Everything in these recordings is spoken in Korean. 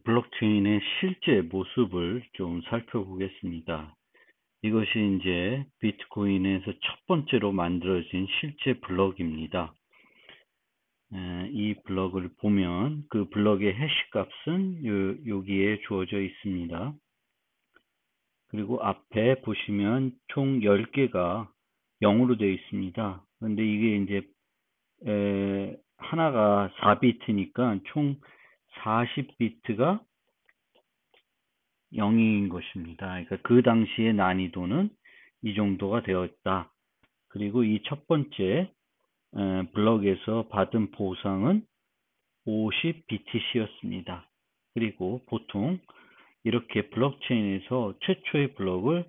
블록체인의 실제 모습을 좀 살펴보겠습니다. 이것이 이제 비트코인에서 첫 번째로 만들어진 실제 블록입니다. 이 블록을 보면 그 블록의 해시 값은 여기에 주어져 있습니다. 그리고 앞에 보시면 총 10개가 0으로 되어 있습니다. 그런데 이게 이제 하나가 4비트니까 총 40비트가 0인 것입니다. 그러니까 그 당시의 난이도는 이 정도가 되었다. 그리고 이 첫 번째 블럭에서 받은 보상은 50BTC였습니다. 그리고 보통 이렇게 블록체인에서 최초의 블록을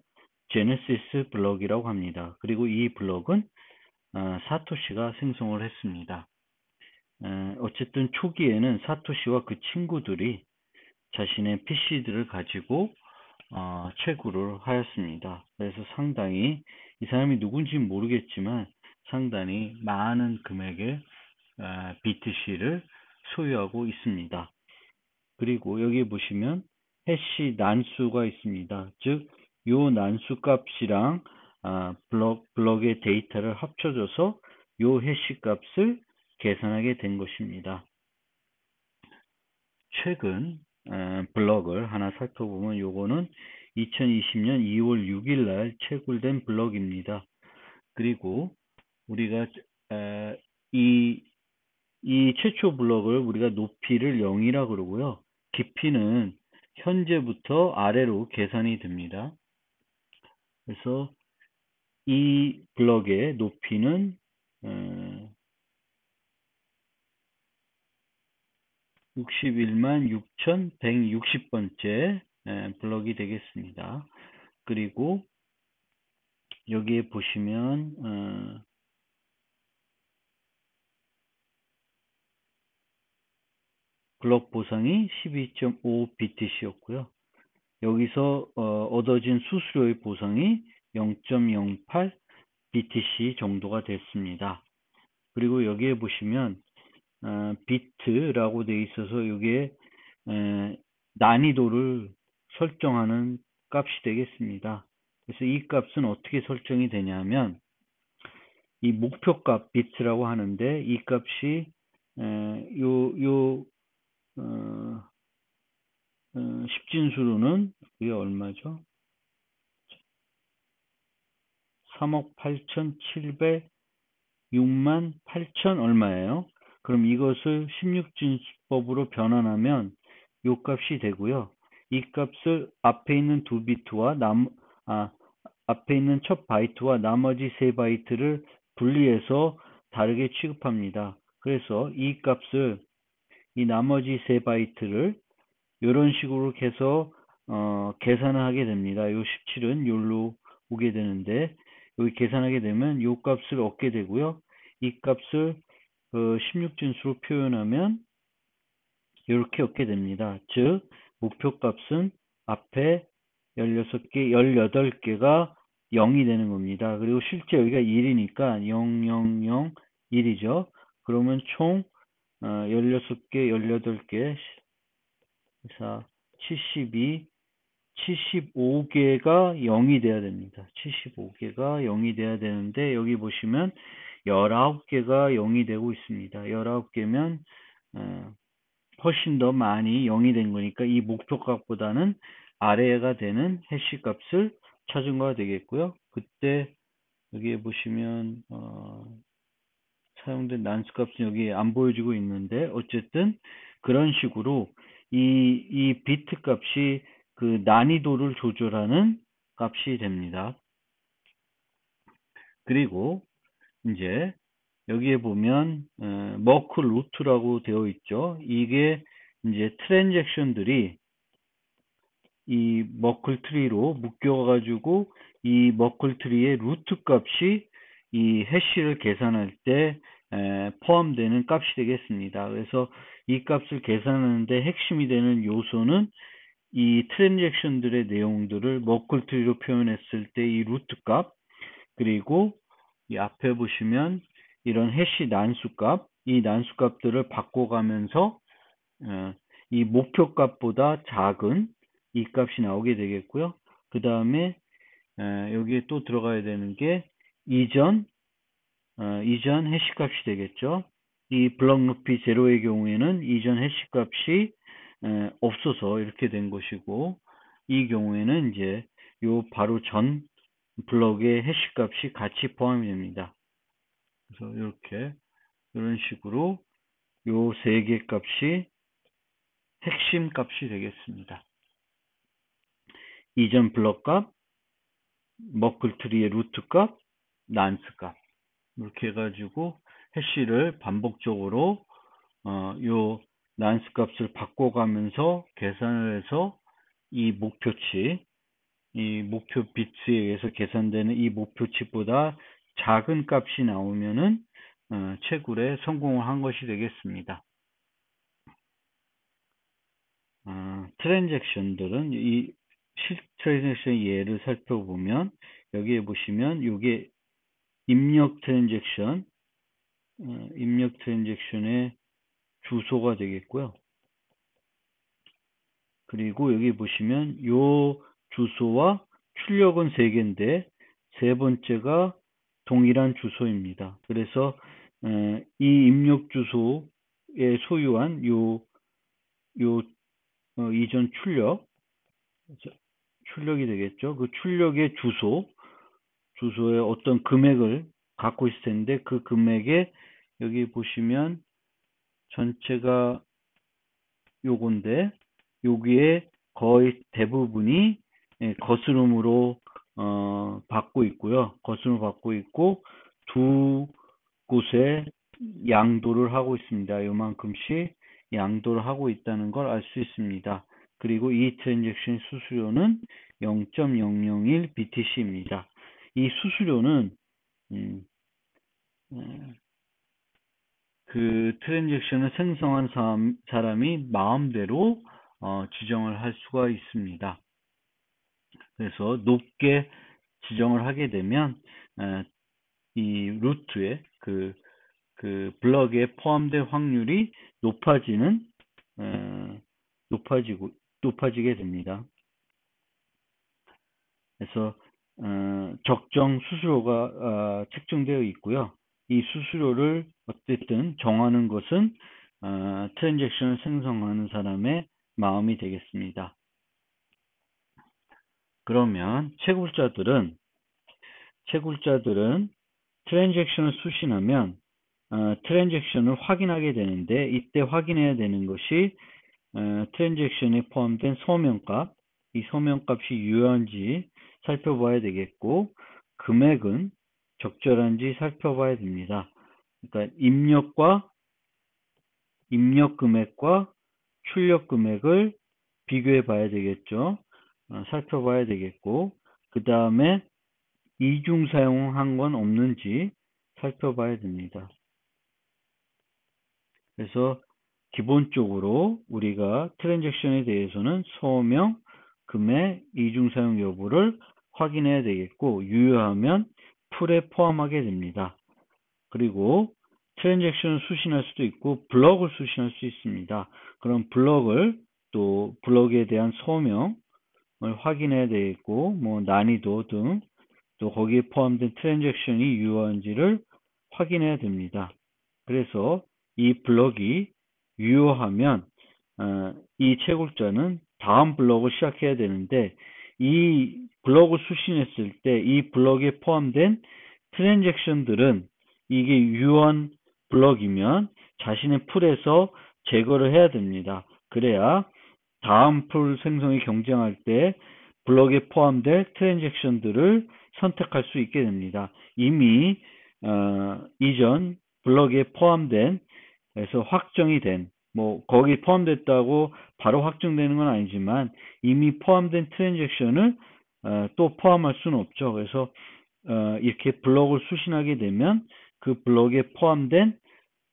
제네시스 블록이라고 합니다. 그리고 이 블록은 사토시가 생성을 했습니다. 어쨌든 초기에는 사토시와 그 친구들이 자신의 PC들을 가지고 채굴을 하였습니다. 그래서 상당히 이 사람이 누군지는 모르겠지만 상당히 많은 금액의 BTC를 소유하고 있습니다. 그리고 여기 보시면 해시 난수가 있습니다. 즉, 요 난수 값이랑 블럭의 데이터를 합쳐져서 요 해시 값을 계산하게 된 것입니다. 최근 블럭을 하나 살펴보면 요거는 2020년 2월 6일 날 채굴된 블럭입니다. 그리고 우리가 이 최초 블럭을 우리가 높이를 0이라 그러고요. 깊이는 현재부터 아래로 계산이 됩니다. 그래서 이 블럭의 높이는 61만 6,160번째 블럭이 되겠습니다. 그리고 여기에 보시면 블럭 보상이 12.5BTC였고요. 여기서 얻어진 수수료의 보상이 0.08BTC 정도가 됐습니다. 그리고 여기에 보시면 비트라고 되어 있어서 여기에 난이도를 설정하는 값이 되겠습니다. 그래서 이 값은 어떻게 설정이 되냐면 이 목표값 비트라고 하는데 이 값이 십진수로는 이게 얼마죠? 3억 8,706만 8천 얼마예요? 그럼 이것을 16진수법으로 변환하면 이 값이 되고요. 이 값을 앞에 있는 두 비트와 앞에 있는 첫 바이트와 나머지 세 바이트를 분리해서 다르게 취급합니다. 그래서 이 값을 이 나머지 세 바이트를 이런 식으로 해서 계산을 하게 됩니다. 요 17은 요로 오게 되는데 여기 계산하게 되면 요 값을 얻게 되고요. 이 값을 16진수로 표현하면 이렇게 얻게 됩니다. 즉 목표 값은 앞에 16개, 18개가 0이 되는 겁니다. 그리고 실제 여기가 1이니까 0, 0, 0, 1이죠. 그러면 총 16개, 18개, 4, 72, 75개가 0이 돼야 됩니다. 75개가 0이 돼야 되는데 여기 보시면 19개가 0이 되고 있습니다. 19개면 훨씬 더 많이 0이 된 거니까 이 목표 값보다는 아래가 되는 해시 값을 찾은 거가 되겠고요. 그때 여기에 보시면 사용된 난수 값은 여기 안 보여지고 있는데 어쨌든 그런 식으로 이 비트 값이 그 난이도를 조절하는 값이 됩니다. 그리고 이제 여기에 보면 머클 루트라고 되어 있죠. 이게 이제 트랜잭션들이 이 머클 트리로 묶여가지고 이 머클 트리의 루트 값이 이 해시를 계산할 때 포함되는 값이 되겠습니다. 그래서 이 값을 계산하는데 핵심이 되는 요소는 이 트랜잭션들의 내용들을 머클 트리로 표현했을 때 이 루트 값, 그리고 이 앞에 보시면 이런 해시 난수 값, 이 난수 값들을 바꿔가면서 이 목표 값보다 작은 이 값이 나오게 되겠고요. 그 다음에 여기에 또 들어가야 되는 게 이전 해시 값이 되겠죠. 이 블럭 높이 제로의 경우에는 이전 해시 값이 없어서 이렇게 된 것이고, 이 경우에는 이제 요 바로 전 블럭의 해시 값이 같이 포함이 됩니다. 그래서 이렇게 이런 식으로 요 세 개 값이 핵심 값이 되겠습니다. 이전 블럭 값, 머클트리의 루트 값, 난스 값, 이렇게 해가지고 해시를 반복적으로 요 난스 값을 바꿔가면서 계산을 해서 이 목표치, 이 목표 비트에 의해서 계산되는 이 목표치보다 작은 값이 나오면은 채굴에 성공을 한 것이 되겠습니다. 트랜잭션들은 이 트랜잭션 예를 살펴보면 여기에 보시면 이게 입력 트랜잭션, 입력 트랜잭션의 주소가 되겠고요. 그리고 여기 보시면 요 주소와 출력은 3개인데 세 번째가 동일한 주소입니다. 그래서 이 입력 주소에 소유한 요 이전 출력이 되겠죠. 그 출력의 주소에 어떤 금액을 갖고 있을 텐데 그 금액에 여기 보시면 전체가 요건데 여기에 거의 대부분이 거스름으로 받고 있고요. 거스름을 받고 있고 두 곳에 양도를 하고 있습니다. 요만큼씩 양도를 하고 있다는 걸 알 수 있습니다. 그리고 이 트랜잭션 수수료는 0.001 BTC입니다. 이 수수료는 그 트랜잭션을 생성한 사람이 마음대로 지정을 할 수가 있습니다. 그래서 높게 지정을 하게 되면 이 루트에 그 블럭에 포함될 확률이 높아지게 됩니다. 그래서 적정 수수료가 책정되어 있고요. 이 수수료를 어쨌든 정하는 것은 트랜잭션을 생성하는 사람의 마음이 되겠습니다. 그러면 채굴자들은 트랜잭션을 수신하면 트랜잭션을 확인하게 되는데 이때 확인해야 되는 것이 트랜잭션에 포함된 소명값, 이 소명값이 유효한지 살펴봐야 되겠고 금액은 적절한지 살펴봐야 됩니다. 그러니까 입력 금액과 출력 금액을 비교해 봐야 되겠죠. 살펴봐야 되겠고 그 다음에 이중 사용한 건 없는지 살펴봐야 됩니다. 그래서 기본적으로 우리가 트랜잭션에 대해서는 소명, 금액, 이중 사용 여부를 확인해야 되겠고 유효하면 풀에 포함하게 됩니다. 그리고 트랜잭션을 수신할 수도 있고 블럭을 수신할 수 있습니다. 그럼 블럭에 대한 소명을 확인해야 되겠고 뭐 난이도 등 또 거기에 포함된 트랜잭션이 유효한지를 확인해야 됩니다. 그래서 이 블럭이 유효하면 이 채굴자는 다음 블럭을 시작해야 되는데 이 블럭을 수신했을 때 이 블럭에 포함된 트랜잭션들은 이게 유효한 블럭이면 자신의 풀에서 제거를 해야 됩니다. 그래야 다음 풀 생성이 경쟁할 때 블럭에 포함될 트랜잭션들을 선택할 수 있게 됩니다. 이미 이전 블럭에 포함된 그래서 확정이 된 뭐 거기 포함됐다고 바로 확정되는 건 아니지만 이미 포함된 트랜잭션을 또 포함할 수는 없죠. 그래서 이렇게 블럭을 수신하게 되면 그 블럭에 포함된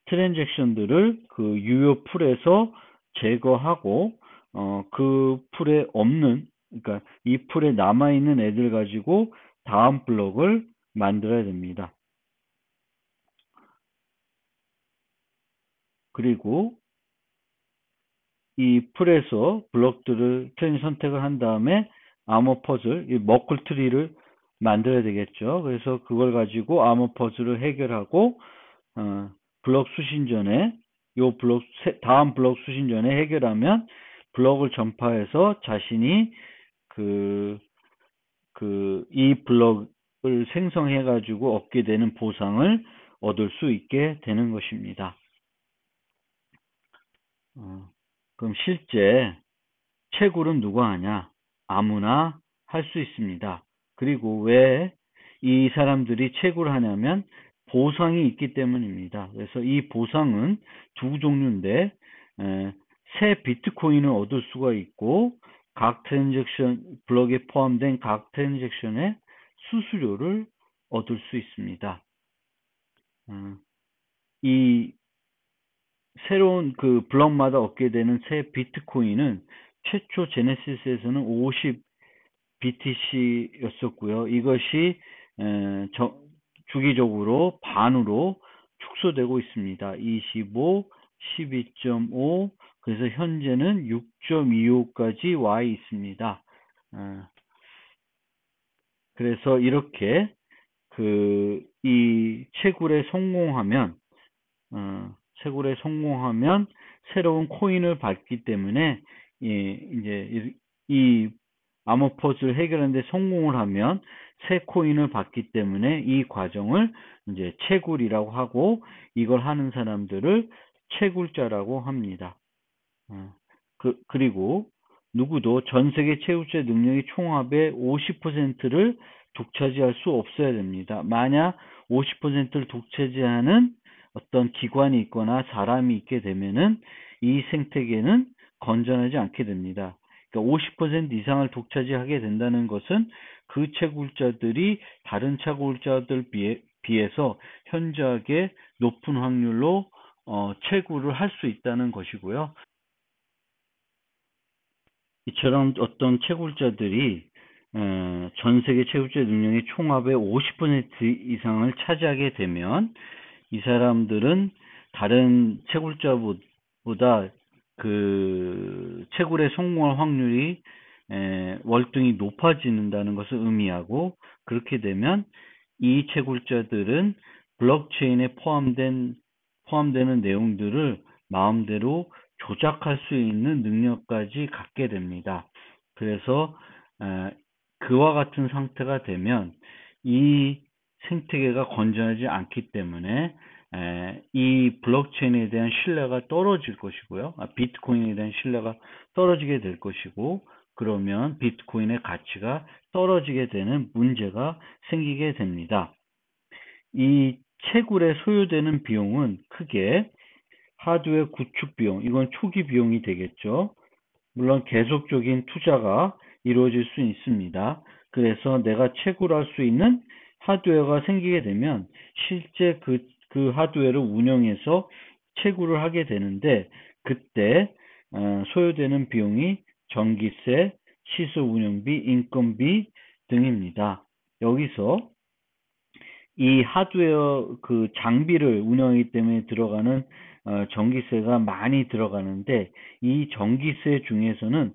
트랜잭션들을 그 유효 풀에서 제거하고 그 풀에 없는 그러니까 이 풀에 남아있는 애들 가지고 다음 블럭을 만들어야 됩니다. 그리고 이 풀에서 블록들을 트레인 선택을 한 다음에 아머 퍼즐, 이 머클 트리를 만들어야 되겠죠. 그래서 그걸 가지고 아머 퍼즐을 해결하고 블록 수신 전에 다음 블록 수신 전에 해결하면 블록을 전파해서 자신이 이 블록을 생성해 가지고 얻게 되는 보상을 얻을 수 있게 되는 것입니다. 그럼 실제 채굴은 누가 하냐? 아무나 할 수 있습니다. 그리고 왜 이 사람들이 채굴을 하냐면 보상이 있기 때문입니다. 그래서 이 보상은 두 종류인데 새 비트코인을 얻을 수가 있고 각 트랜잭션 블록에 포함된 각 트랜잭션의 수수료를 얻을 수 있습니다. 이 새로운 그 블록마다 얻게 되는 새 비트코인은 최초 제네시스에서는 50 BTC였었고요. 이것이 주기적으로 반으로 축소되고 있습니다. 25, 12.5, 그래서 현재는 6.25까지 와 있습니다. 그래서 이렇게 이 채굴에 성공하면 새로운 코인을 받기 때문에 이제 이 아머퍼즈를 해결하는데 성공을 하면 새 코인을 받기 때문에 이 과정을 이제 채굴이라고 하고 이걸 하는 사람들을 채굴자라고 합니다. 그리고 누구도 전 세계 채굴자 능력의 총합의 50%를 독차지할 수 없어야 됩니다. 만약 50%를 독차지하는 어떤 기관이 있거나 사람이 있게 되면은 이 생태계는 건전하지 않게 됩니다. 그러니까 50% 이상을 독차지하게 된다는 것은 그 채굴자들이 다른 채굴자들 비해서 현저하게 높은 확률로 채굴을 할 수 있다는 것이고요. 이처럼 어떤 채굴자들이 전 세계 채굴자 능력의 총합의 50% 이상을 차지하게 되면 이 사람들은 다른 채굴자보다 그 채굴에 성공할 확률이 월등히 높아진다는 것을 의미하고 그렇게 되면 이 채굴자들은 블록체인에 포함되는 내용들을 마음대로 조작할 수 있는 능력까지 갖게 됩니다. 그래서 그와 같은 상태가 되면 이 생태계가 건전하지 않기 때문에 이 블록체인에 대한 신뢰가 떨어질 것이고요. 비트코인에 대한 신뢰가 떨어지게 될 것이고 그러면 비트코인의 가치가 떨어지게 되는 문제가 생기게 됩니다. 이 채굴에 소요되는 비용은 크게 하드웨어 구축 비용, 이건 초기 비용이 되겠죠. 물론 계속적인 투자가 이루어질 수 있습니다. 그래서 내가 채굴할 수 있는 하드웨어가 생기게 되면 실제 그 하드웨어를 운영해서 채굴을 하게 되는데 그때 소요되는 비용이 전기세, 시설 운영비, 인건비 등입니다. 여기서 이 하드웨어 그 장비를 운영하기 때문에 들어가는 전기세가 많이 들어가는데 이 전기세 중에서는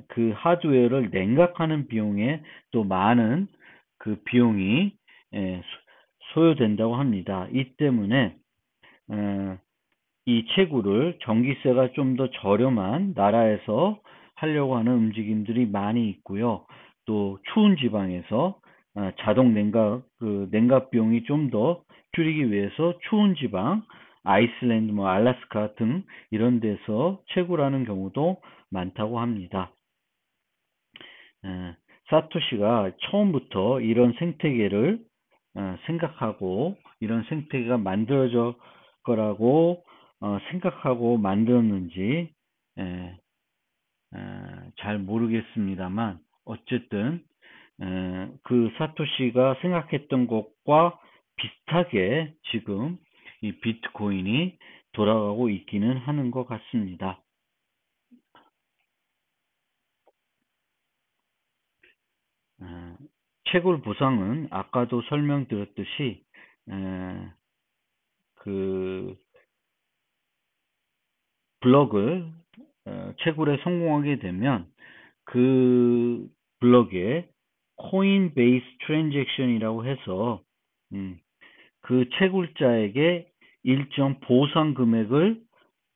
그 하드웨어를 냉각하는 비용에 또 많은 그 비용이 소요된다고 합니다. 이 때문에 이 채굴을 전기세가 좀 더 저렴한 나라에서 하려고 하는 움직임들이 많이 있고요. 또 추운 지방에서 자동 냉각 비용이 좀 더 줄이기 위해서 추운 지방, 아이슬란드, 알래스카 등 이런 데서 채굴하는 경우도 많다고 합니다. 사토시가 처음부터 이런 생태계를 생각하고 이런 생태계가 만들어질 거라고 생각하고 만들었는지 잘 모르겠습니다만 어쨌든 그 사토시가 생각했던 것과 비슷하게 지금 이 비트코인이 돌아가고 있기는 하는 것 같습니다. 채굴 보상은 아까도 설명드렸듯이 그 블럭을 채굴에 성공하게 되면 그 블럭에 코인 베이스 트랜잭션이라고 해서 그 채굴자에게 일정 보상 금액을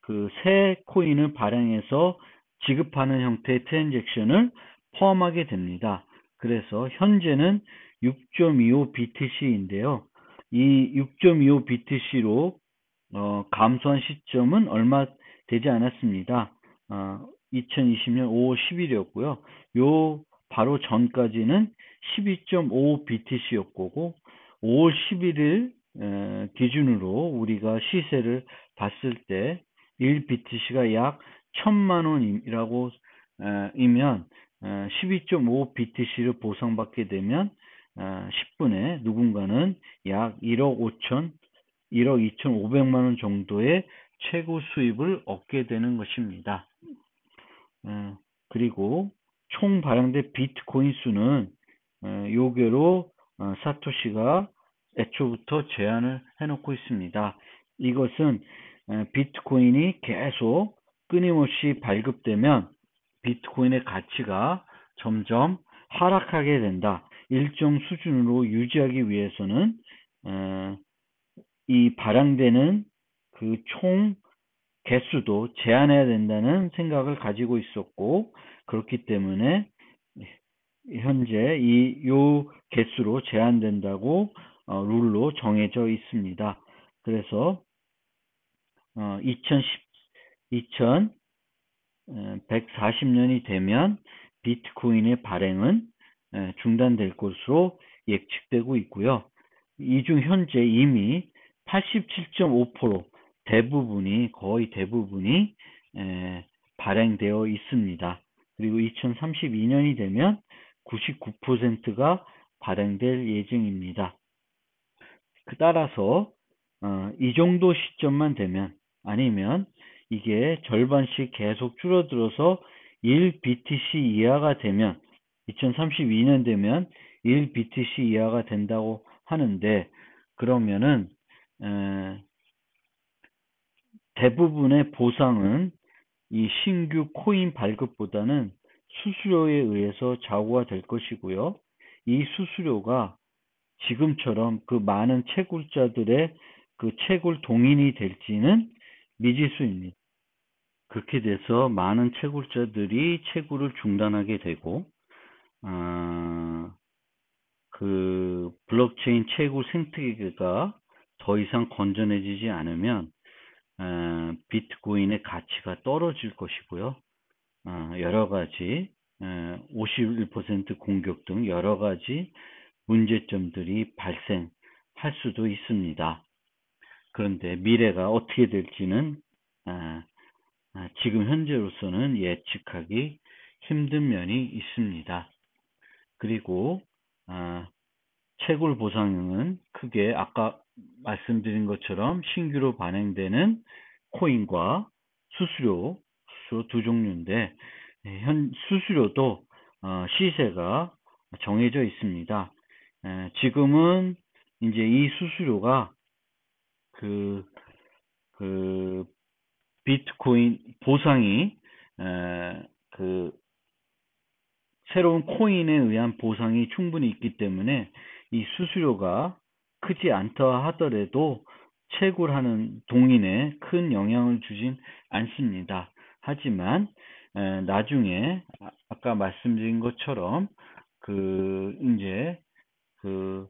그 새 코인을 발행해서 지급하는 형태의 트랜잭션을 포함하게 됩니다. 그래서 현재는 6.25 BTC인데요. 이 6.25 BTC로 감소한 시점은 얼마 되지 않았습니다. 2020년 5월 10일이었고요. 요 바로 전까지는 12.5 BTC였고 5월 11일 기준으로 우리가 시세를 봤을 때 1BTC가 약 1000만 원이라고 이면 12.5 BTC를 보상받게 되면 10분에 누군가는 약 1억 2,500만 원 정도의 최고 수입을 얻게 되는 것입니다. 그리고 총 발행된 비트코인 수는 요괴로 사토시가 애초부터 제한을 해놓고 있습니다. 이것은 비트코인이 계속 끊임없이 발급되면 비트코인의 가치가 점점 하락하게 된다. 일정 수준으로 유지하기 위해서는 이 발행되는 그 총 개수도 제한해야 된다는 생각을 가지고 있었고, 그렇기 때문에 현재 요 개수로 제한된다고 룰로 정해져 있습니다. 그래서 2140년이 되면 비트코인의 발행은 중단될 것으로 예측되고 있고요. 이 중 현재 이미 87.5% 거의 대부분이 발행되어 있습니다. 그리고 2032년이 되면 99%가 발행될 예정입니다. 따라서 이 정도 시점만 되면, 아니면 이게 절반씩 계속 줄어들어서 1BTC 이하가 되면, 2032년 되면 1BTC 이하가 된다고 하는데, 그러면은 대부분의 보상은 이 신규 코인 발급보다는 수수료에 의해서 좌우가 될 것이고요. 이 수수료가 지금처럼 그 많은 채굴자들의 그 채굴 동인이 될지는 미지수입니다. 그렇게 돼서 많은 채굴자들이 채굴을 중단하게 되고, 그 블록체인 채굴 생태계가 더 이상 건전해지지 않으면 비트코인의 가치가 떨어질 것이고요. 여러 가지 51% 공격 등 여러 가지 문제점들이 발생할 수도 있습니다. 그런데 미래가 어떻게 될지는 지금 현재로서는 예측하기 힘든 면이 있습니다. 그리고 채굴 보상은 크게 아까 말씀드린 것처럼 신규로 발행되는 코인과 수수료 두 종류인데, 수수료도 시세가 정해져 있습니다. 지금은 이제 이 수수료가 그 비트코인 보상이 그 새로운 코인에 의한 보상이 충분히 있기 때문에 이 수수료가 크지 않다 하더라도 채굴하는 동인에 큰 영향을 주진 않습니다. 하지만 나중에 아까 말씀드린 것처럼 이제 그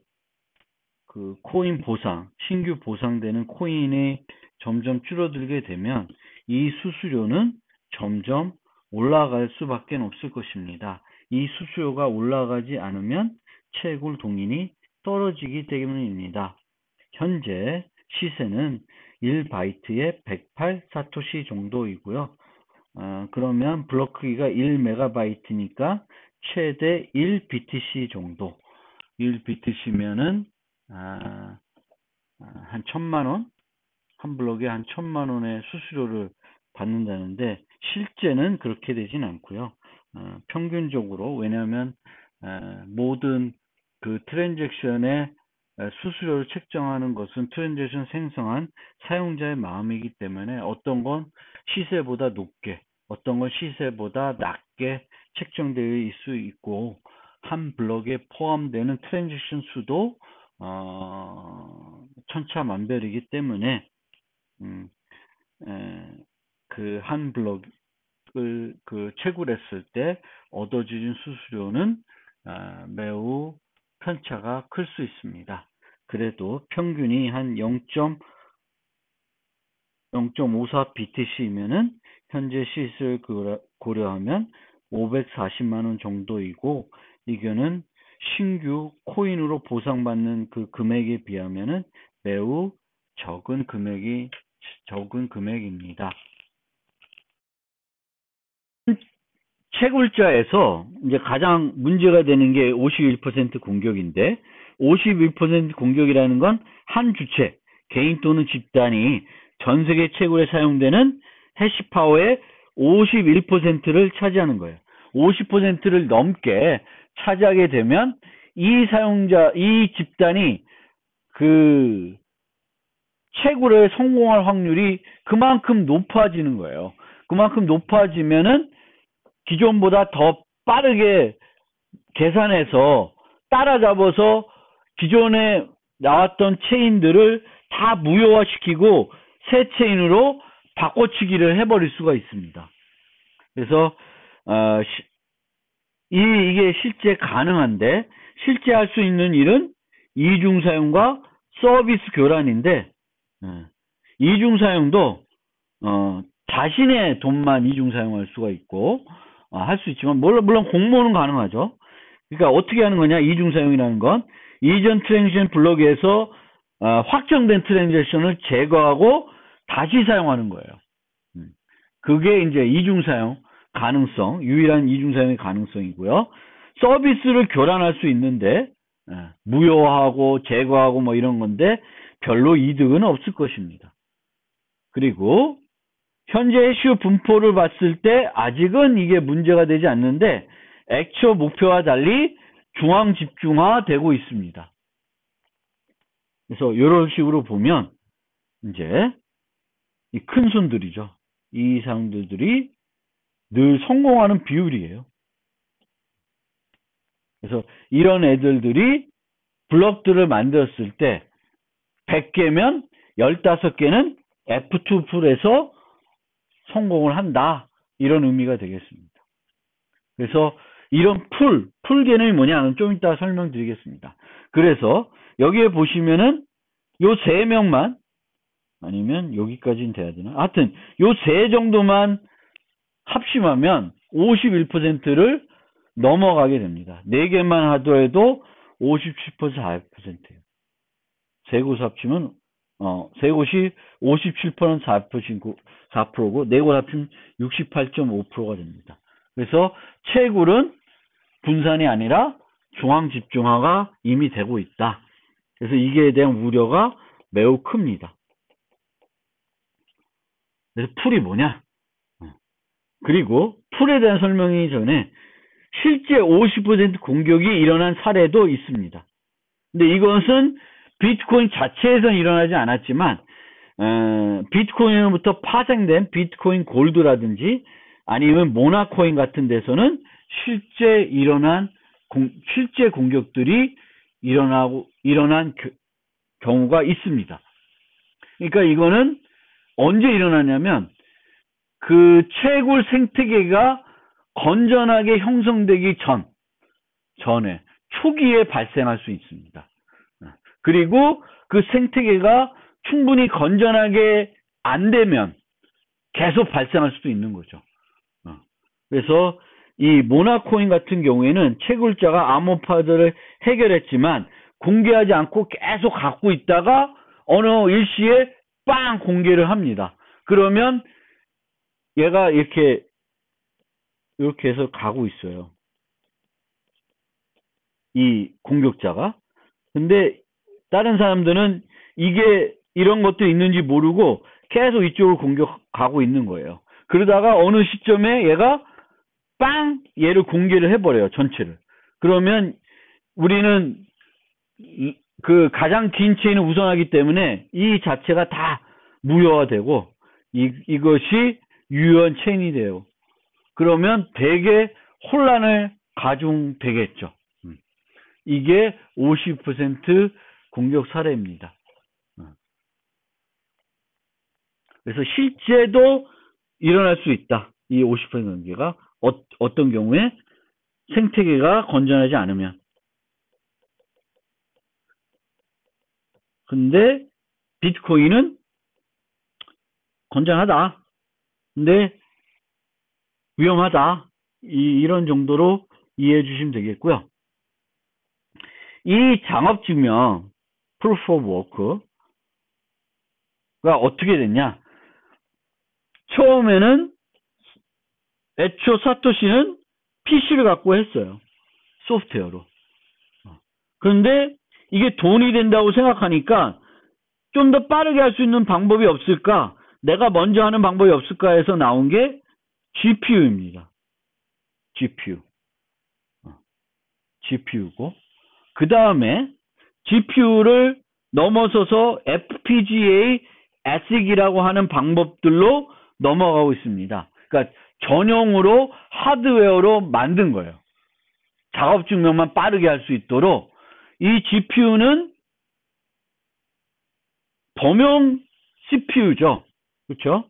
코인 보상, 신규 보상되는 코인이 점점 줄어들게 되면 이 수수료는 점점 올라갈 수밖에 없을 것입니다. 이 수수료가 올라가지 않으면 채굴 동인이 떨어지기 때문입니다. 현재 시세는 1바이트에 108 사토시 정도이고요. 그러면 블록 크기가 1메가바이트니까 최대 1BTC 정도. 1BTC면은 한 1000만원? 한 블록에 한 1000만원의 수수료를 받는다는데, 실제는 그렇게 되진 않고요. 평균적으로, 왜냐하면 모든 그 트랜잭션의 수수료를 책정하는 것은 트랜잭션 생성한 사용자의 마음이기 때문에 어떤 건 시세보다 높게, 어떤 건 시세보다 낮게 책정되어 있을 수 있고 한 블럭에 포함되는 트랜잭션 수도 천차만별이기 때문에 그 한 블럭을 그 채굴했을 때 얻어지는 수수료는 매우 편차가 클 수 있습니다. 그래도 평균이 한 0.54 BTC이면은 현재 시세를 고려하면 540만 원 정도이고, 이거는 신규 코인으로 보상받는 그 금액에 비하면은 매우 적은 금액입니다. 채굴자에서 이제 가장 문제가 되는 게 51% 공격인데, 51% 공격이라는 건 한 주체, 개인 또는 집단이 전 세계 채굴에 사용되는 해시파워의 51%를 차지하는 거예요. 50%를 넘게 차지하게 되면 이 집단이 그 채굴에 성공할 확률이 그만큼 높아지는 거예요. 그만큼 높아지면은 기존보다 더 빠르게 계산해서 따라잡아서 기존에 나왔던 체인들을 다 무효화시키고 새 체인으로 바꿔치기를 해버릴 수가 있습니다. 그래서 이게 실제 가능한데, 실제 할 수 있는 일은 이중사용과 서비스 교란인데, 이중사용도 자신의 돈만 이중사용할 수가 있고 할 수 있지만, 물론 공모는 가능하죠. 그러니까 어떻게 하는 거냐, 이중사용이라는 건 이전 트랜잭션 블록에서 확정된 트랜잭션을 제거하고 다시 사용하는 거예요. 그게 이제 이중사용 가능성, 유일한 이중사용의 가능성이고요. 서비스를 교란할 수 있는데 무효하고 제거하고 뭐 이런 건데 별로 이득은 없을 것입니다. 그리고 현재 해시우 분포를 봤을 때 아직은 이게 문제가 되지 않는데, 액처 목표와 달리 중앙 집중화되고 있습니다. 그래서 이런 식으로 보면 이제 이 큰 손들이죠. 이 사람들이 늘 성공하는 비율이에요. 그래서 이런 애들이 블럭들을 만들었을 때 100개면 15개는 F2 풀에서 성공을 한다, 이런 의미가 되겠습니다. 그래서 이런 풀 개념이 뭐냐는 좀 이따 설명드리겠습니다. 그래서 여기에 보시면은 요 3명만, 아니면 여기까지는 돼야 되나? 하여튼 요 3 정도만 합심하면 51%를 넘어가게 됩니다. 4개만 하더라도 57%, 4%예요. 세 곳 합치면 세 곳이 57%는 4%고 네 곳 합치면 68.5%가 됩니다. 그래서 채굴은 분산이 아니라 중앙 집중화가 이미 되고 있다. 그래서 이게 대한 우려가 매우 큽니다. 그래서 풀이 뭐냐? 그리고 풀에 대한 설명이 전에 실제 50% 공격이 일어난 사례도 있습니다. 근데 이것은 비트코인 자체에서는 일어나지 않았지만 비트코인으로부터 파생된 비트코인 골드라든지 아니면 모나코인 같은 데서는 실제 공격들이 일어난 경우가 있습니다. 그러니까 이거는 언제 일어나냐면 그 채굴 생태계가 건전하게 형성되기 전에 초기에 발생할 수 있습니다. 그리고 그 생태계가 충분히 건전하게 안 되면 계속 발생할 수도 있는 거죠. 그래서 이 모나코인 같은 경우에는 채굴자가 암호파들을 해결했지만 공개하지 않고 계속 갖고 있다가 어느 일시에 빵 공개를 합니다. 그러면 얘가 이렇게 해서 가고 있어요. 이 공격자가. 근데 다른 사람들은 이게 이런 것도 있는지 모르고 계속 이쪽으로 공격하고 있는 거예요. 그러다가 어느 시점에 얘가 빵! 얘를 공개를 해버려요. 전체를. 그러면 우리는 그 가장 긴 체인을 우선하기 때문에 이 자체가 다 무효화되고 이것이 유효한 체인이 돼요. 그러면 되게 혼란을 가중되겠죠. 이게 50% 공격 사례입니다. 그래서 실제도 일어날 수 있다. 이 50% 관계가 어떤 경우에 생태계가 건전하지 않으면. 근데 비트코인은 건전하다. 근데 위험하다. 이런 정도로 이해해 주시면 되겠고요. 이 작업증명 Proof of Work가 어떻게 됐냐? 처음에는 애초 사토시는 PC를 갖고 했어요. 소프트웨어로. 그런데 이게 돈이 된다고 생각하니까 좀 더 빠르게 할 수 있는 방법이 없을까? 내가 먼저 하는 방법이 없을까 해서 나온 게 GPU입니다. GPU고 그 다음에 GPU를 넘어서서 FPGA ASIC이라고 하는 방법들로 넘어가고 있습니다. 그러니까 전용으로 하드웨어로 만든 거예요. 작업 증명만 빠르게 할 수 있도록 이 GPU는 범용 CPU죠. 그렇죠?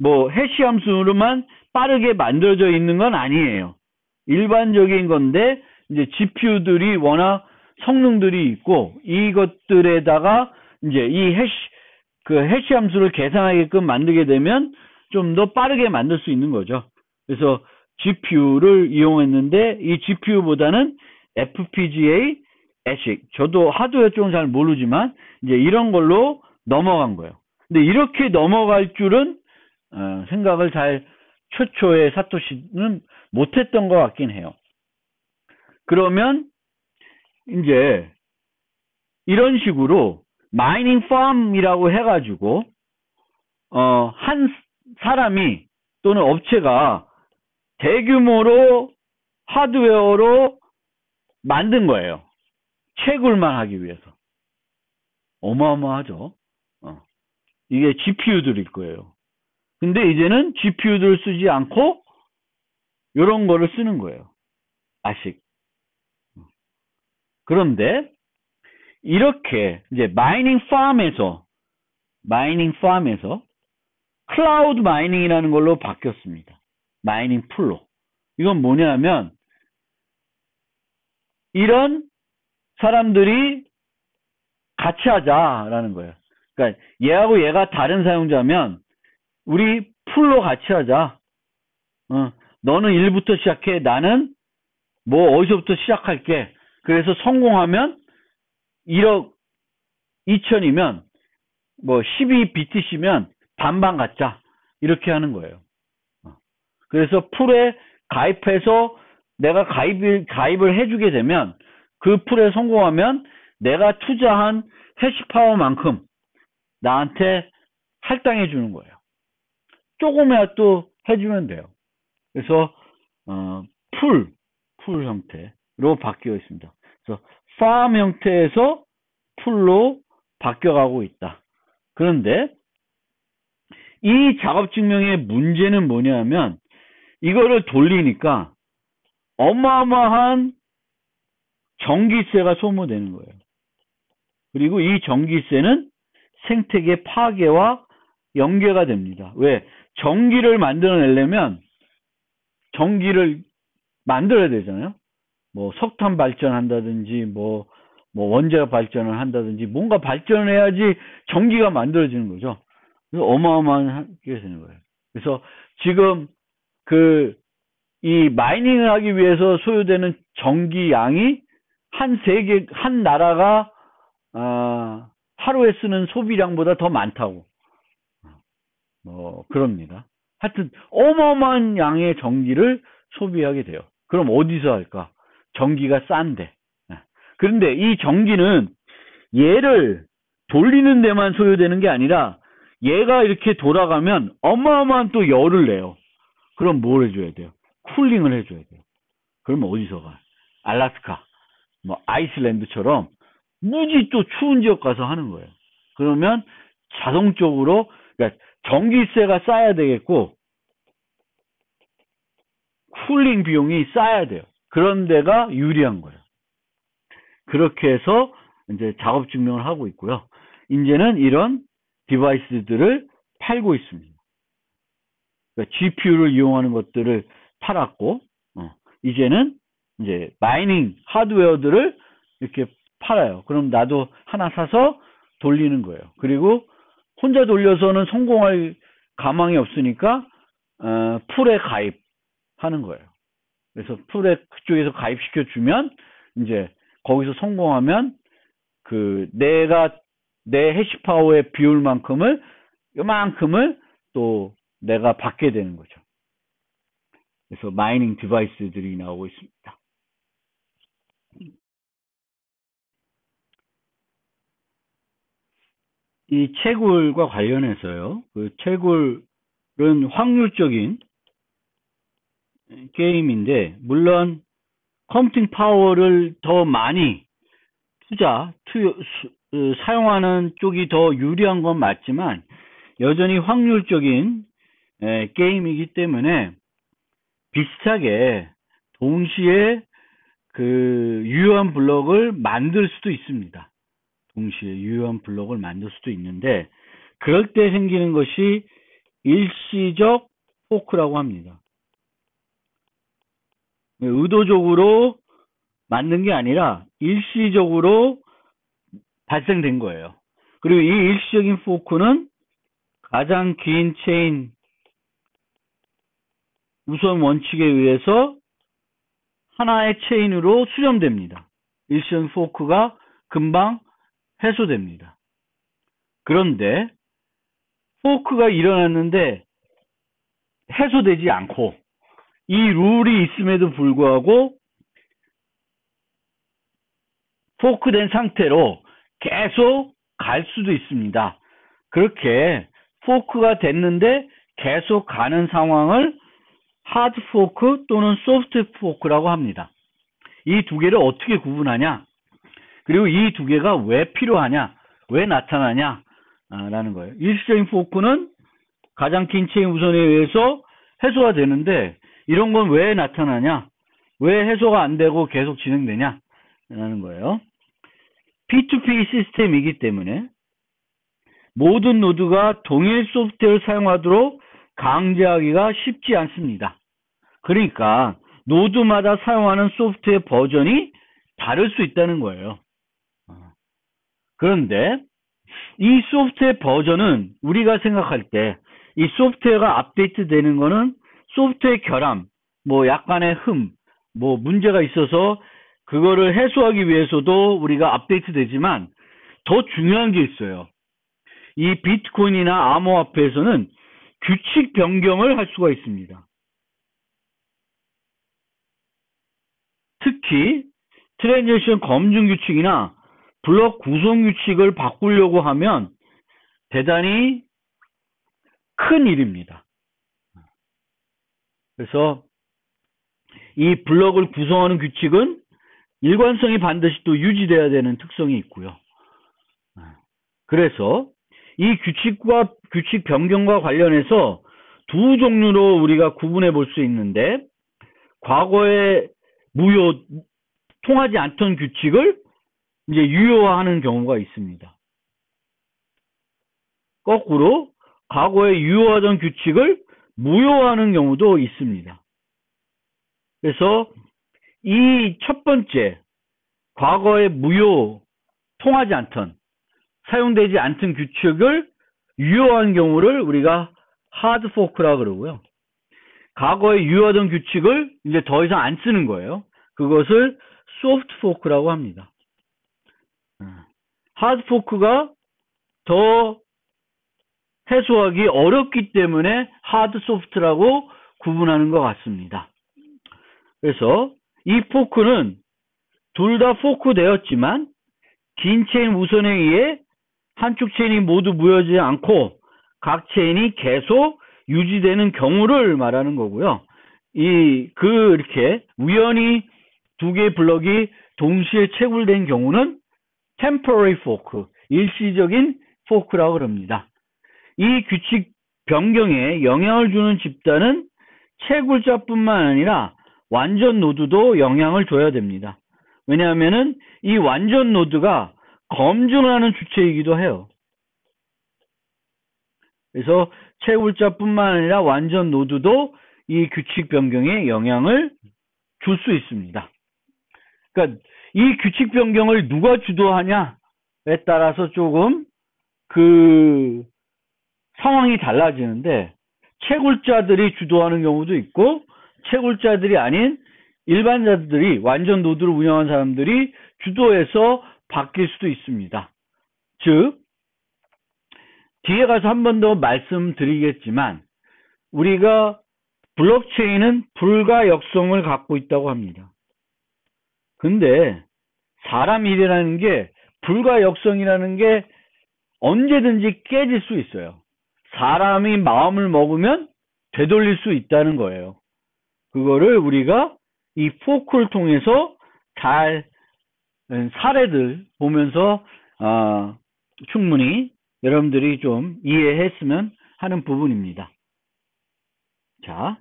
뭐 해시 함수로만 빠르게 만들어져 있는 건 아니에요. 일반적인 건데 이제 GPU들이 워낙 성능들이 있고 이것들에다가 이제 이 해시 함수를 계산하게끔 만들게 되면 좀 더 빠르게 만들 수 있는 거죠. 그래서 GPU를 이용했는데 이 GPU보다는 FPGA ASIC, 저도 하드웨어 쪽은 잘 모르지만 이제 이런 걸로 넘어간 거예요. 근데 이렇게 넘어갈 줄은 생각을 잘 최초에 사토시는 못했던 것 같긴 해요. 그러면 이제 이런 식으로 마이닝 팜이라고 해가지고 한 사람이 또는 업체가 대규모로 하드웨어로 만든 거예요. 채굴만 하기 위해서. 어마어마하죠. 이게 GPU들일 거예요. 근데 이제는 GPU들을 쓰지 않고 이런 거를 쓰는 거예요. 아식. 그런데 이렇게 이제 마이닝 팜에서 클라우드 마이닝이라는 걸로 바뀌었습니다. 마이닝 풀로. 이건 뭐냐면 이런 사람들이 같이 하자라는 거예요. 그러니까 얘하고 얘가 다른 사용자면 우리 풀로 같이 하자. 너는 1부터 시작해. 나는 뭐 어디서부터 시작할게. 그래서 성공하면 1억 2천이면 뭐 12BTC면 반반 갖자. 이렇게 하는 거예요. 그래서 풀에 가입해서 내가 가입을 해주게 되면 그 풀에 성공하면 내가 투자한 해시파워만큼 나한테 할당해 주는 거예요. 조금이라도 해주면 돼요. 그래서 풀 형태로 바뀌어 있습니다. 그래서 팜 형태에서 풀로 바뀌어가고 있다. 그런데 이 작업 증명의 문제는 뭐냐면 이거를 돌리니까 어마어마한 전기세가 소모되는 거예요. 그리고 이 전기세는 생태계 파괴와 연계가 됩니다. 왜? 전기를 만들어내려면 전기를 만들어야 되잖아요. 뭐 석탄 발전한다든지 뭐 원자력 발전을 한다든지 뭔가 발전을 해야지 전기가 만들어지는 거죠. 그래서 어마어마하게 되는 거예요. 그래서 지금 이 마이닝을 하기 위해서 소요되는 전기 양이 한 나라가 하루에 쓰는 소비량보다 더 많다고 그럽니다. 하여튼 어마어마한 양의 전기를 소비하게 돼요. 그럼 어디서 할까? 전기가 싼데. 그런데 이 전기는 얘를 돌리는 데만 소요되는 게 아니라 얘가 이렇게 돌아가면 어마어마한 또 열을 내요. 그럼 뭘 해줘야 돼요? 쿨링을 해줘야 돼요. 그러면 어디서 가? 알래스카, 뭐 아이슬란드처럼 무지 또 추운 지역 가서 하는 거예요. 그러면 자동적으로 그러니까 전기세가 싸야 되겠고 쿨링 비용이 싸야 돼요. 그런 데가 유리한 거예요. 그렇게 해서 이제 작업 증명을 하고 있고요. 이제는 이런 디바이스들을 팔고 있습니다. 그러니까 GPU를 이용하는 것들을 팔았고, 이제는 이제 마이닝 하드웨어들을 이렇게 팔아요. 그럼 나도 하나 사서 돌리는 거예요. 그리고 혼자 돌려서는 성공할 가망이 없으니까 풀에 가입하는 거예요. 그래서 풀에 그쪽에서 가입시켜 주면 이제 거기서 성공하면 내가 내 해시파워의 비율만큼을 이만큼을 또 내가 받게 되는 거죠. 그래서 마이닝 디바이스들이 나오고 있습니다. 이 채굴과 관련해서요. 그 채굴은 확률적인 게임인데, 물론 컴퓨팅 파워를 더 많이 사용하는 쪽이 더 유리한 건 맞지만 여전히 확률적인 게임이기 때문에 비슷하게 동시에 유효한 블럭을 만들 수도 있습니다. 동시에 유효한 블럭을 만들 수도 있는데, 그럴 때 생기는 것이 일시적 포크라고 합니다. 의도적으로 만든 게 아니라 일시적으로 발생된 거예요. 그리고 이 일시적인 포크는 가장 긴 체인 우선 원칙에 의해서 하나의 체인으로 수렴됩니다. 일시적인 포크가 금방 해소됩니다. 그런데 포크가 일어났는데 해소되지 않고 이 룰이 있음에도 불구하고 포크된 상태로 계속 갈 수도 있습니다. 그렇게 포크가 됐는데 계속 가는 상황을 하드 포크 또는 소프트 포크라고 합니다. 이 두 개를 어떻게 구분하냐? 그리고 이 두 개가 왜 필요하냐? 왜 나타나냐? 라는 거예요. 일시적인 포크는 가장 긴 체인 우선에 의해서 해소가 되는데, 이런 건 왜 나타나냐? 왜 해소가 안 되고 계속 진행되냐? 라는 거예요. P2P 시스템이기 때문에 모든 노드가 동일 소프트웨어를 사용하도록 강제하기가 쉽지 않습니다. 그러니까 노드마다 사용하는 소프트웨어 버전이 다를 수 있다는 거예요. 그런데 이 소프트웨어 버전은 우리가 생각할 때 이 소프트웨어가 업데이트 되는 거는 소프트웨어 결함, 약간의 문제가 있어서 그거를 해소하기 위해서도 우리가 업데이트 되지만, 더 중요한 게 있어요. 이 비트코인이나 암호화폐에서는 규칙 변경을 할 수가 있습니다. 특히 트랜잭션 검증 규칙이나 블록 구성 규칙을 바꾸려고 하면 대단히 큰 일입니다. 그래서 이 블록을 구성하는 규칙은 일관성이 반드시 또 유지돼야 되는 특성이 있고요. 그래서 이 규칙 변경과 관련해서 두 종류로 우리가 구분해 볼 수 있는데, 과거에 통하지 않던 규칙을 이제 유효화하는 경우가 있습니다. 거꾸로 과거에 유효하던 규칙을 무효화하는 경우도 있습니다. 그래서 이 첫 번째, 과거에 통하지 않던, 사용되지 않던 규칙을 유효한 경우를 우리가 하드 포크라고 그러고요. 과거에 유효하던 규칙을 이제 더 이상 안 쓰는 거예요. 그것을 소프트 포크라고 합니다. 하드 포크가 더 해소하기 어렵기 때문에 하드 소프트라고 구분하는 것 같습니다. 그래서 이 포크는 둘 다 포크 되었지만 긴 체인 우선에 의해 한쪽 체인이 모두 무효하지 않고 각 체인이 계속 유지되는 경우를 말하는 거고요. 이렇게 우연히 두 개의 블럭이 동시에 채굴된 경우는 temporary fork, 일시적인 포크라고 그럽니다. 이 규칙 변경에 영향을 주는 집단은 채굴자뿐만 아니라 완전 노드도 영향을 줘야 됩니다. 왜냐하면은 이 완전 노드가 검증하는 주체이기도 해요. 그래서 채굴자뿐만 아니라 완전 노드도 이 규칙 변경에 영향을 줄 수 있습니다. 그러니까 이 규칙 변경을 누가 주도하냐에 따라서 조금 그 상황이 달라지는데, 채굴자들이 주도하는 경우도 있고 채굴자들이 아닌 일반자들이, 완전 노드를 운영하는 사람들이 주도해서 바뀔 수도 있습니다. 즉, 뒤에 가서 한 번 더 말씀드리겠지만 우리가 블록체인은 불가역성을 갖고 있다고 합니다. 근데 사람 일이라는 게, 불가역성이라는 게 언제든지 깨질 수 있어요. 사람이 마음을 먹으면 되돌릴 수 있다는 거예요. 그거를 우리가 이 포크를 통해서 잘 사례들 보면서 충분히 여러분들이 좀 이해했으면 하는 부분입니다. 자,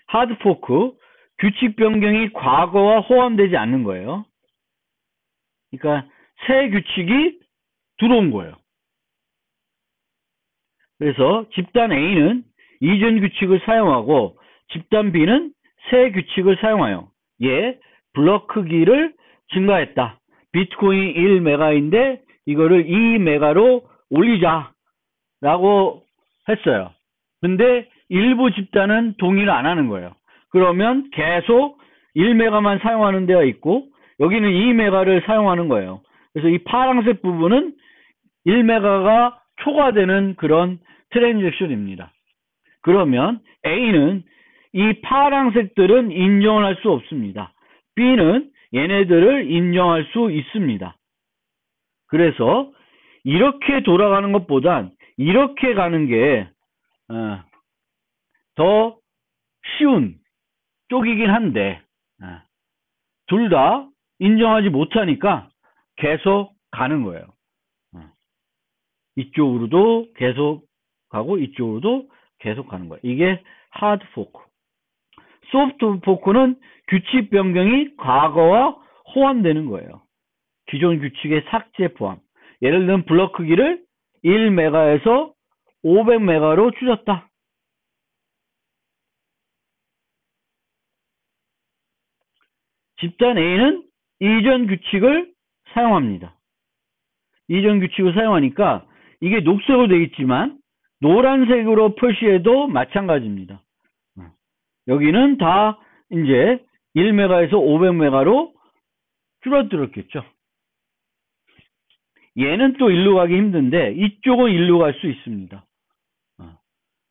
하드포크, 규칙 변경이 과거와 호환되지 않는 거예요. 그러니까 새 규칙이 들어온 거예요. 그래서 집단 A는 이전 규칙을 사용하고 집단 B는 새 규칙을 사용하여 블럭 크기를 증가했다. 비트코인이 1메가인데 이거를 2메가로 올리자 라고 했어요. 근데 일부 집단은 동의를 안 하는 거예요. 그러면 계속 1메가만 사용하는 데가 있고 여기는 2메가를 사용하는 거예요. 그래서 이 파란색 부분은 1메가가 초과되는 그런 트랜잭션입니다. 그러면 A는 이 파란색들은 인정을 할 수 없습니다. B는 얘네들을 인정할 수 있습니다. 그래서 이렇게 돌아가는 것보단 이렇게 가는 게 더 쉬운 쪽이긴 한데 둘 다 인정하지 못하니까 계속 가는 거예요. 이쪽으로도 계속 가고 이쪽으로도 계속 가는 거예요. 이게 하드 포크. 소프트 포크는 규칙 변경이 과거와 호환되는 거예요. 기존 규칙의 삭제 포함. 예를 들면 블럭 크기를 1메가에서 500메가로 줄였다. 집단 A는 이전 규칙을 사용합니다. 이전 규칙을 사용하니까 이게 녹색으로 되어 있지만 노란색으로 표시해도 마찬가지입니다. 여기는 다 이제 1메가에서 500메가로 줄어들었겠죠. 얘는 또 일로 가기 힘든데 이쪽은 일로 갈 수 있습니다.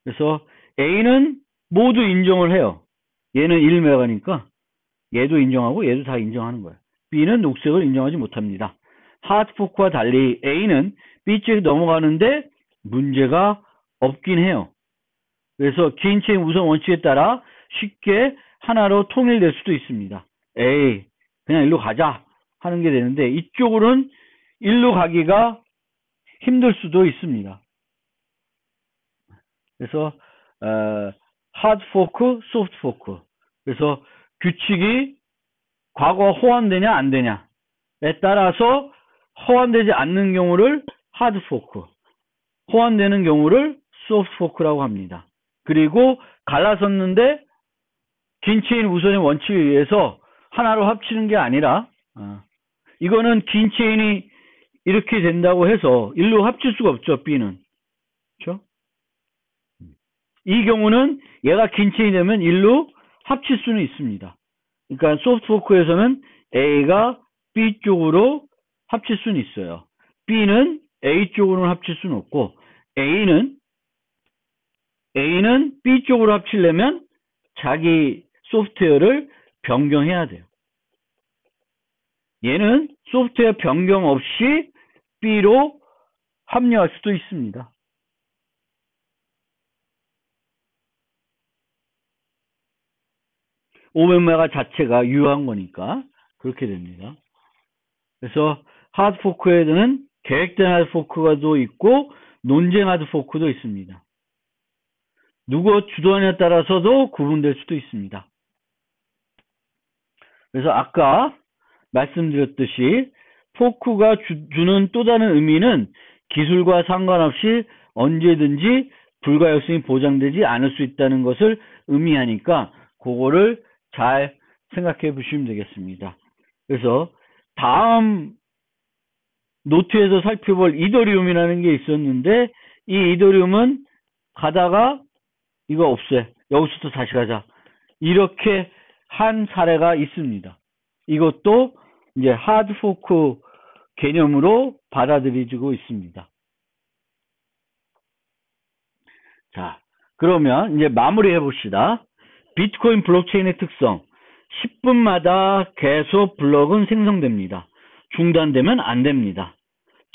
그래서 A는 모두 인정을 해요. 얘는 1메가니까 얘도 인정하고 얘도 다 인정하는 거예요. B는 녹색을 인정하지 못합니다. 하드포크와 달리 A는 B 쪽에 넘어가는데 문제가 없긴 해요. 그래서 긴 체인 우선 원칙에 따라 쉽게 하나로 통일될 수도 있습니다. 에이, 그냥 일로 가자 하는 게 되는데 이쪽으로는 일로 가기가 힘들 수도 있습니다. 그래서 하드 포크, 소프트 포크. 그래서 규칙이 과거 호환되냐 안 되냐에 따라서 호환되지 않는 경우를 하드 포크, 호환되는 경우를 소프트 포크라고 합니다. 그리고 갈라섰는데 긴 체인 우선의 원칙에 의해서 하나로 합치는 게 아니라 이거는 긴 체인이 이렇게 된다고 해서 일로 합칠 수가 없죠. B는. 그렇죠? 이 경우는 얘가 긴 체인이 되면 일로 합칠 수는 있습니다. 그러니까 소프트 포크에서는 A가 B 쪽으로 합칠 수는 있어요. B는 A 쪽으로는 합칠 수는 없고 A는 B 쪽으로 합치려면 자기 소프트웨어를 변경해야 돼요. 얘는 소프트웨어 변경 없이 B로 합류할 수도 있습니다. (500메가) 자체가 유효한 거니까 그렇게 됩니다. 그래서 하드포크에는 계획된 하드포크가 또 있고 논쟁 하드포크도 있습니다. 누가 주도하냐에 따라서도 구분될 수도 있습니다. 그래서 아까 말씀드렸듯이 포크가 주는 또 다른 의미는 기술과 상관없이 언제든지 불가역성이 보장되지 않을 수 있다는 것을 의미하니까 그거를 잘 생각해 보시면 되겠습니다. 그래서 다음 노트에서 살펴볼 이더리움이라는 게 있었는데 이 이더리움은 가다가 이거 없애. 여기서부터 다시 가자. 이렇게 한 사례가 있습니다. 이것도 이제 하드포크 개념으로 받아들여지고 있습니다. 자, 그러면 이제 마무리해 봅시다. 비트코인 블록체인의 특성. 10분마다 계속 블록은 생성됩니다. 중단되면 안 됩니다.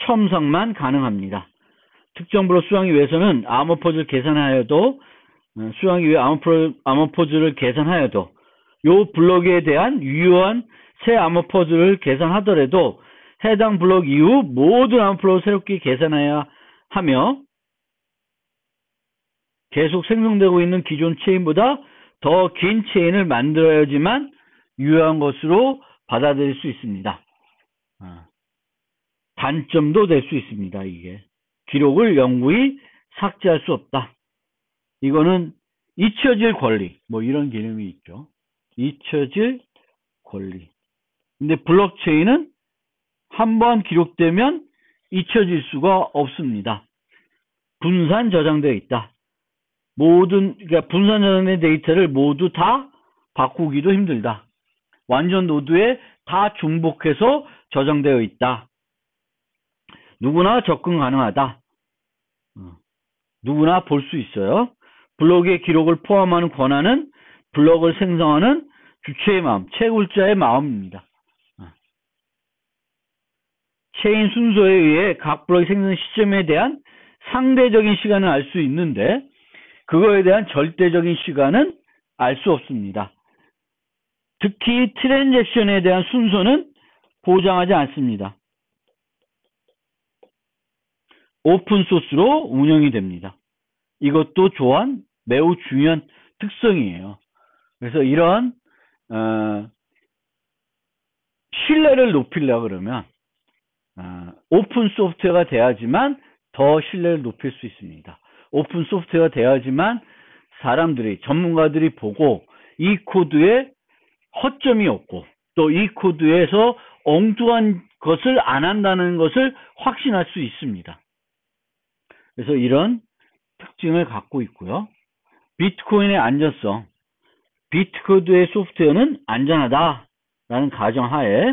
첨삭만 가능합니다. 특정 블록 수강하기 위해서는 암호포즈를 계산하여도 암호포즈를 계산하여도 요 블록에 대한 유효한 새 암호포즈를 계산하더라도 해당 블록 이후 모든 암호포즈를 새롭게 계산해야 하며 계속 생성되고 있는 기존 체인보다 더 긴 체인을 만들어야지만 유효한 것으로 받아들일 수 있습니다. 단점도 될 수 있습니다. 이게 기록을 영구히 삭제할 수 없다. 이거는 잊혀질 권리 뭐 이런 개념이 있죠. 잊혀질 권리. 근데 블록체인은 한번 기록되면 잊혀질 수가 없습니다. 분산 저장되어 있다. 그러니까 분산 저장된 데이터를 모두 다 바꾸기도 힘들다. 완전 노드에 다 중복해서 저장되어 있다. 누구나 접근 가능하다. 누구나 볼 수 있어요. 블록의 기록을 포함하는 권한은 블록을 생성하는 주체의 마음, 채굴자의 마음입니다. 체인 순서에 의해 각 블록의 생성 시점에 대한 상대적인 시간을 알 수 있는데 그거에 대한 절대적인 시간은 알 수 없습니다. 특히 트랜잭션에 대한 순서는 보장하지 않습니다. 오픈소스로 운영이 됩니다. 이것도 또한 매우 중요한 특성이에요. 그래서 이런 신뢰를 높이려고 그러면 오픈 소프트웨어가 돼야지만 더 신뢰를 높일 수 있습니다. 오픈 소프트웨어가 돼야지만 사람들이 전문가들이 보고 이 코드에 허점이 없고 또 이 코드에서 엉뚱한 것을 안 한다는 것을 확신할 수 있습니다. 그래서 이런 특징을 갖고 있고요. 비트코인의 안전성. 비트코드의 소프트웨어는 안전하다라는 가정하에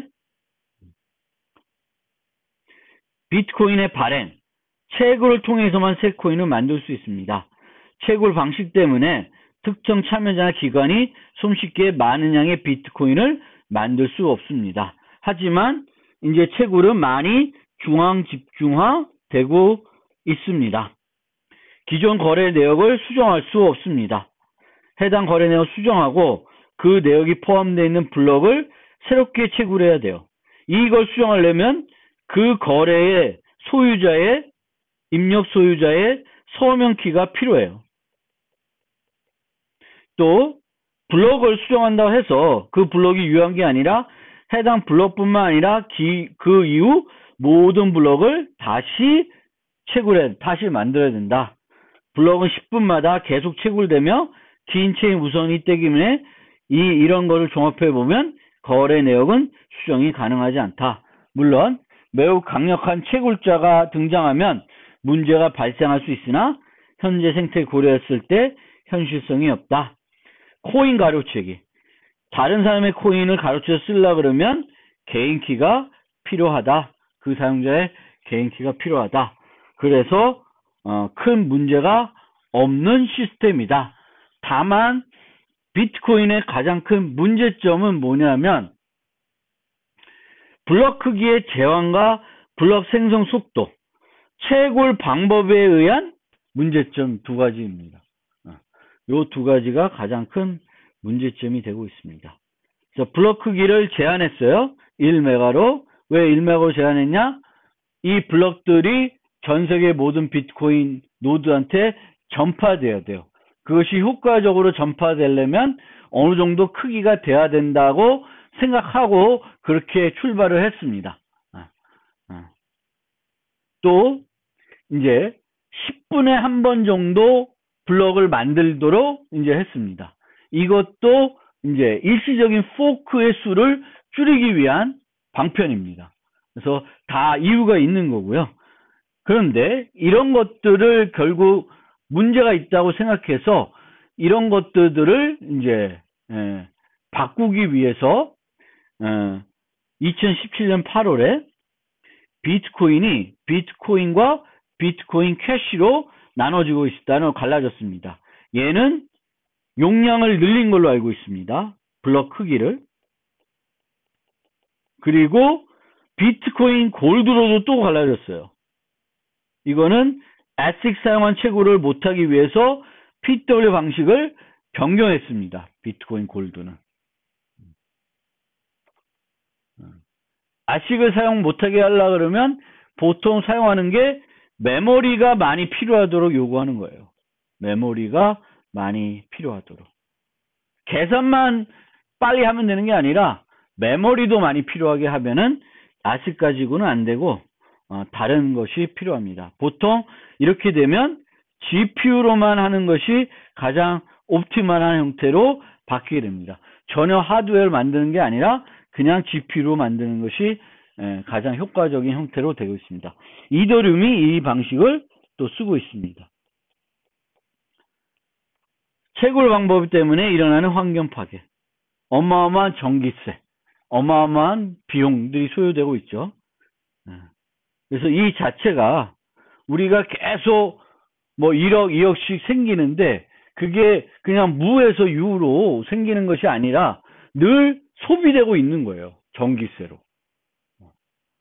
비트코인의 발행, 채굴을 통해서만 새 코인을 만들 수 있습니다. 채굴 방식 때문에 특정 참여자나 기관이 손쉽게 많은 양의 비트코인을 만들 수 없습니다. 하지만 이제 채굴은 많이 중앙 집중화되고 있습니다. 기존 거래 내역을 수정할 수 없습니다. 해당 거래 내역을 수정하고 그 내역이 포함되어 있는 블록을 새롭게 채굴해야 돼요. 이걸 수정하려면 그 거래의 소유자의 입력 소유자의 서명키가 필요해요. 또 블록을 수정한다고 해서 그 블록이 유효한 게 아니라 해당 블록뿐만 아니라 그 이후 모든 블록을 다시 다시 만들어야 된다. 블록은 10분마다 계속 채굴되며 긴 체인 우선이 때문에 이런 거를 종합해 보면 거래 내역은 수정이 가능하지 않다. 물론 매우 강력한 채굴자가 등장하면 문제가 발생할 수 있으나 현재 생태를 고려했을 때 현실성이 없다. 코인 가로채기. 다른 사람의 코인을 가로채 쓰려고 그러면 개인키가 필요하다. 그 사용자의 개인키가 필요하다. 그래서 큰 문제가 없는 시스템이다. 다만 비트코인의 가장 큰 문제점은 뭐냐면 블록 크기의 제한과 블록 생성 속도, 채굴 방법에 의한 문제점 두 가지입니다. 이 두 가지가 가장 큰 문제점이 되고 있습니다. 그래서 블록 크기를 제한했어요. 1메가로. 왜 1메가로 제한했냐? 이 블록들이 전 세계 모든 비트코인 노드한테 전파돼야 돼요. 그것이 효과적으로 전파되려면 어느 정도 크기가 돼야 된다고 생각하고 그렇게 출발을 했습니다. 또 이제 10분에 한 번 정도 블럭을 만들도록 이제 했습니다. 이것도 이제 일시적인 포크의 수를 줄이기 위한 방편입니다. 그래서 다 이유가 있는 거고요. 그런데 이런 것들을 결국 문제가 있다고 생각해서 이런 것들을 이제 바꾸기 위해서 2017년 8월에 비트코인과 비트코인 캐시로 나눠지고 있다는 갈라졌습니다. 얘는 용량을 늘린 걸로 알고 있습니다. 블럭 크기를. 그리고 비트코인 골드로도 또 갈라졌어요. 이거는 ASIC 사용한 채굴을 못하기 위해서 PW 방식을 변경했습니다. 비트코인 골드는. ASIC을 사용 못하게 하려고 그러면 보통 사용하는 게 메모리가 많이 필요하도록 요구하는 거예요. 메모리가 많이 필요하도록. 계산만 빨리 하면 되는 게 아니라 메모리도 많이 필요하게 하면은 ASIC 가지고는 안 되고 다른 것이 필요합니다. 보통 이렇게 되면 GPU로만 하는 것이 가장 옵티멀한 형태로 바뀌게 됩니다. 전혀 하드웨어를 만드는 게 아니라 그냥 GPU로 만드는 것이 가장 효과적인 형태로 되고 있습니다. 이더리움이 이 방식을 또 쓰고 있습니다. 채굴 방법 때문에 일어나는 환경 파괴, 어마어마한 전기세, 어마어마한 비용들이 소요되고 있죠. 그래서 이 자체가 우리가 계속 뭐 1억, 2억씩 생기는데 그게 그냥 무에서 유로 생기는 것이 아니라 늘 소비되고 있는 거예요. 전기세로.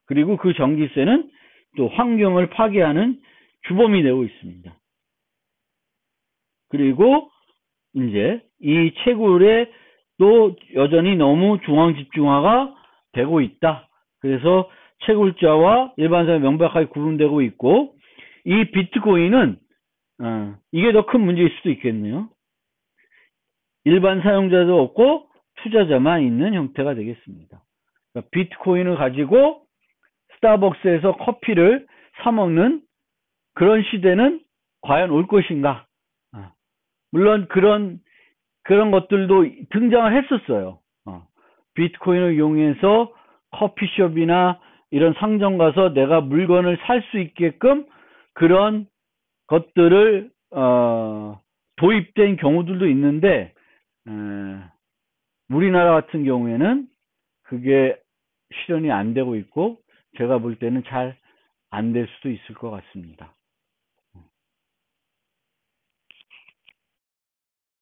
그리고 그 전기세는 또 환경을 파괴하는 주범이 되고 있습니다. 그리고 이제 이 채굴에 또 여전히 너무 중앙 집중화가 되고 있다. 그래서 채굴자와 일반 사람이 명백하게 구분되고 있고, 이 비트코인은 이게 더 큰 문제일 수도 있겠네요. 일반 사용자도 없고 투자자만 있는 형태가 되겠습니다. 그러니까 비트코인을 가지고 스타벅스에서 커피를 사 먹는 그런 시대는 과연 올 것인가? 물론 그런 것들도 등장을 했었어요. 비트코인을 이용해서 커피숍이나 이런 상점 가서 내가 물건을 살 수 있게끔 그런 것들을 도입된 경우들도 있는데, 우리나라 같은 경우에는 그게 실현이 안 되고 있고, 제가 볼 때는 잘 안 될 수도 있을 것 같습니다.